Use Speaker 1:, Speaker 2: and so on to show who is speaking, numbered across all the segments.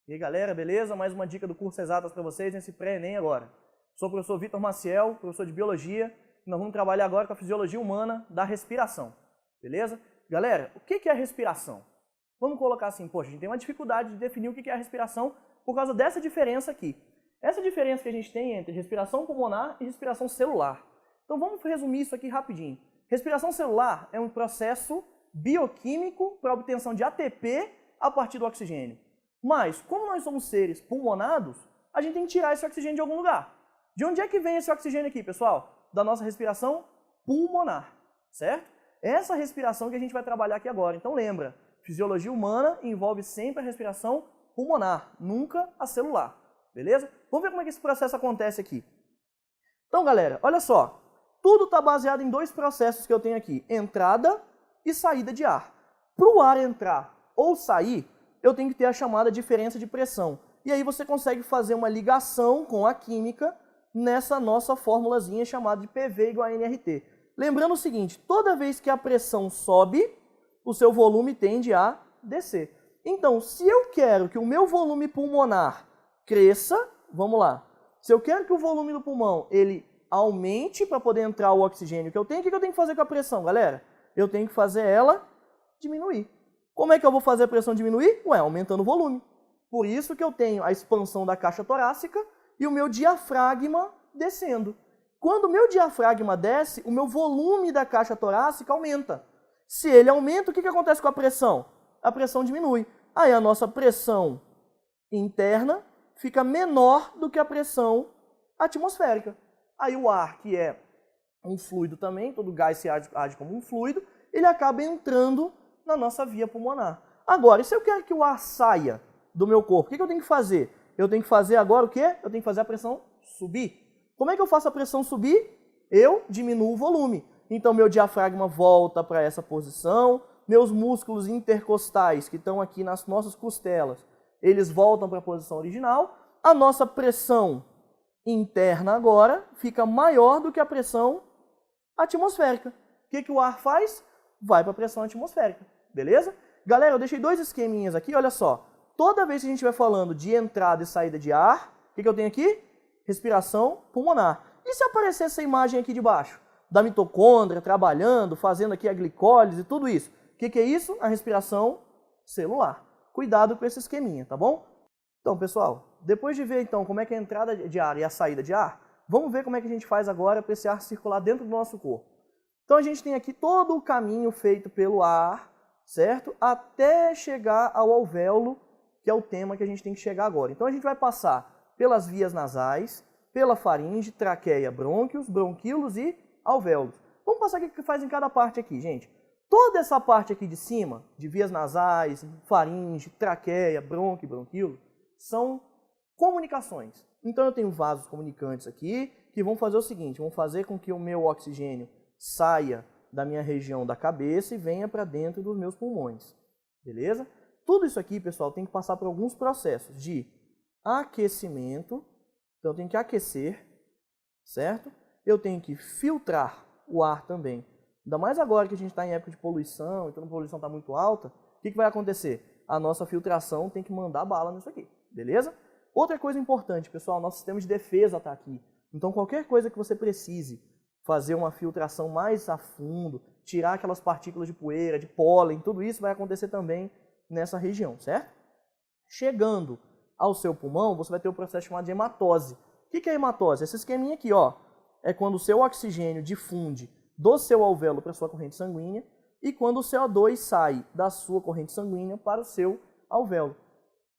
Speaker 1: E aí galera, beleza? Mais uma dica do curso Exatas para vocês nesse pré-ENEM agora. Sou o professor Vitor Maciel, professor de Biologia, e nós vamos trabalhar agora com a fisiologia humana da respiração, beleza? Galera, o que é a respiração? Vamos colocar assim, poxa, a gente tem uma dificuldade de definir o que é a respiração por causa dessa diferença aqui. Essa diferença que a gente tem entre respiração pulmonar e respiração celular. Então vamos resumir isso aqui rapidinho. Respiração celular é um processo bioquímico para a obtenção de ATP a partir do oxigênio. Mas, como nós somos seres pulmonados, a gente tem que tirar esse oxigênio de algum lugar. De onde é que vem esse oxigênio aqui, pessoal? Da nossa respiração pulmonar, certo? Essa respiração que a gente vai trabalhar aqui agora. Então lembra, fisiologia humana envolve sempre a respiração pulmonar, nunca a celular, beleza? Vamos ver como é que esse processo acontece aqui. Então, galera, olha só. Tudo está baseado em dois processos que eu tenho aqui, entrada e saída de ar. Para o ar entrar ou sair, eu tenho que ter a chamada diferença de pressão. E aí você consegue fazer uma ligação com a química nessa nossa formulazinha chamada de PV igual a nRT. Lembrando o seguinte, toda vez que a pressão sobe, o seu volume tende a descer. Então, se eu quero que o meu volume pulmonar cresça, vamos lá. Se eu quero que o volume do pulmão ele aumente para poder entrar o oxigênio que eu tenho, o que eu tenho que fazer com a pressão, galera? Eu tenho que fazer ela diminuir. Como é que eu vou fazer a pressão diminuir? Ué, aumentando o volume. Por isso que eu tenho a expansão da caixa torácica e o meu diafragma descendo. Quando o meu diafragma desce, o meu volume da caixa torácica aumenta. Se ele aumenta, o que acontece com a pressão? A pressão diminui. Aí a nossa pressão interna fica menor do que a pressão atmosférica. Aí o ar, que é um fluido também, todo gás se age como um fluido, ele acaba entrando na nossa via pulmonar. Agora, e se eu quero que o ar saia do meu corpo, o que eu tenho que fazer? Eu tenho que fazer agora o quê? Eu tenho que fazer a pressão subir. Como é que eu faço a pressão subir? Eu diminuo o volume. Então, meu diafragma volta para essa posição, meus músculos intercostais, que estão aqui nas nossas costelas, eles voltam para a posição original. A nossa pressão interna agora fica maior do que a pressão atmosférica. O que o ar faz? Vai para a pressão atmosférica. Beleza? Galera, eu deixei dois esqueminhas aqui, olha só. Toda vez que a gente vai falando de entrada e saída de ar, o que eu tenho aqui? Respiração pulmonar. E se aparecer essa imagem aqui de baixo? Da mitocôndria trabalhando, fazendo aqui a glicólise e tudo isso. O que é isso? A respiração celular. Cuidado com esse esqueminha, tá bom? Então, pessoal, depois de ver então como é que é a entrada de ar e a saída de ar, vamos ver como é que a gente faz agora para esse ar circular dentro do nosso corpo. Então a gente tem aqui todo o caminho feito pelo ar, certo? Até chegar ao alvéolo, que é o tema que a gente tem que chegar agora. Então a gente vai passar pelas vias nasais, pela faringe, traqueia, brônquios, bronquíolos e alvéolos. Vamos passar o que faz em cada parte aqui, gente. Toda essa parte aqui de cima, de vias nasais, faringe, traqueia, brônquio e bronquíolo, são comunicações. Então eu tenho vasos comunicantes aqui, que vão fazer o seguinte, vão fazer com que o meu oxigênio saia da minha região da cabeça e venha para dentro dos meus pulmões, beleza? Tudo isso aqui, pessoal, tem que passar por alguns processos de aquecimento, então eu tenho que aquecer, certo? Eu tenho que filtrar o ar também, ainda mais agora que a gente está em época de poluição, então a poluição está muito alta, o que vai acontecer? A nossa filtração tem que mandar bala nisso aqui, beleza? Outra coisa importante, pessoal, nosso sistema de defesa está aqui, então qualquer coisa que você precise fazer uma filtração mais a fundo, tirar aquelas partículas de poeira, de pólen, tudo isso vai acontecer também nessa região, certo? Chegando ao seu pulmão, você vai ter o processo chamado de hematose. O que é hematose? Esse esqueminha aqui, ó, é quando o seu oxigênio difunde do seu alvéolo para a sua corrente sanguínea e quando o CO2 sai da sua corrente sanguínea para o seu alvéolo.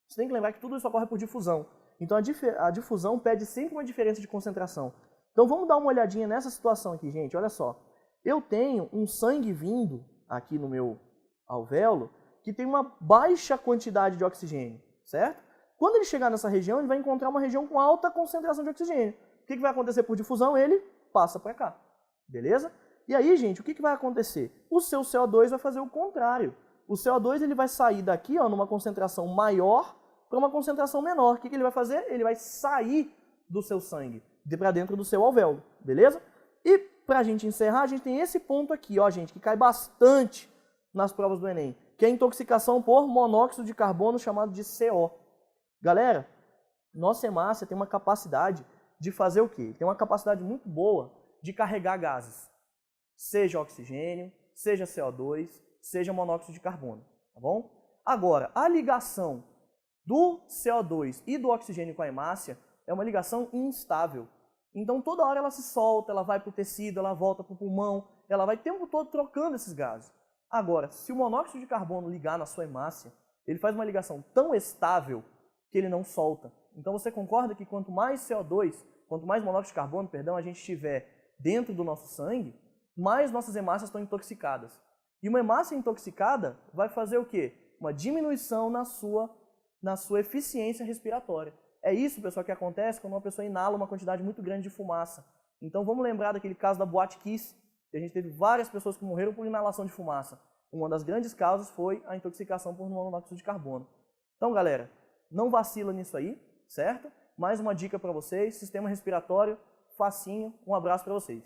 Speaker 1: Você tem que lembrar que tudo isso ocorre por difusão. Então a difusão pede sempre uma diferença de concentração. Então vamos dar uma olhadinha nessa situação aqui, gente. Olha só. Eu tenho um sangue vindo aqui no meu alvéolo que tem uma baixa quantidade de oxigênio, certo? Quando ele chegar nessa região, ele vai encontrar uma região com alta concentração de oxigênio. O que vai acontecer por difusão? Ele passa para cá, beleza? E aí, gente, o que vai acontecer? O seu CO2 vai fazer o contrário. O CO2 ele vai sair daqui, ó, numa concentração maior para uma concentração menor. O que ele vai fazer? Ele vai sair do seu sangue, para dentro do seu alvéolo, beleza? E para a gente encerrar, a gente tem esse ponto aqui, ó, gente, que cai bastante nas provas do Enem, que é a intoxicação por monóxido de carbono, chamado de CO. Galera, nossa hemácia tem uma capacidade de fazer o quê? Tem uma capacidade muito boa de carregar gases, seja oxigênio, seja CO2, seja monóxido de carbono, tá bom? Agora, a ligação do CO2 e do oxigênio com a hemácia é uma ligação instável. Então, toda hora ela se solta, ela vai para o tecido, ela volta para o pulmão, ela vai o tempo todo trocando esses gases. Agora, se o monóxido de carbono ligar na sua hemácia, ele faz uma ligação tão estável que ele não solta. Então, você concorda que quanto mais CO2, quanto mais monóxido de carbono, a gente tiver dentro do nosso sangue, mais nossas hemácias estão intoxicadas. E uma hemácia intoxicada vai fazer o quê? Uma diminuição na sua eficiência respiratória. É isso, pessoal, que acontece quando uma pessoa inala uma quantidade muito grande de fumaça. Então vamos lembrar daquele caso da Boate Kiss, que a gente teve várias pessoas que morreram por inalação de fumaça. Uma das grandes causas foi a intoxicação por monóxido de carbono. Então, galera, não vacila nisso aí, certo? Mais uma dica para vocês, sistema respiratório, facinho, um abraço para vocês.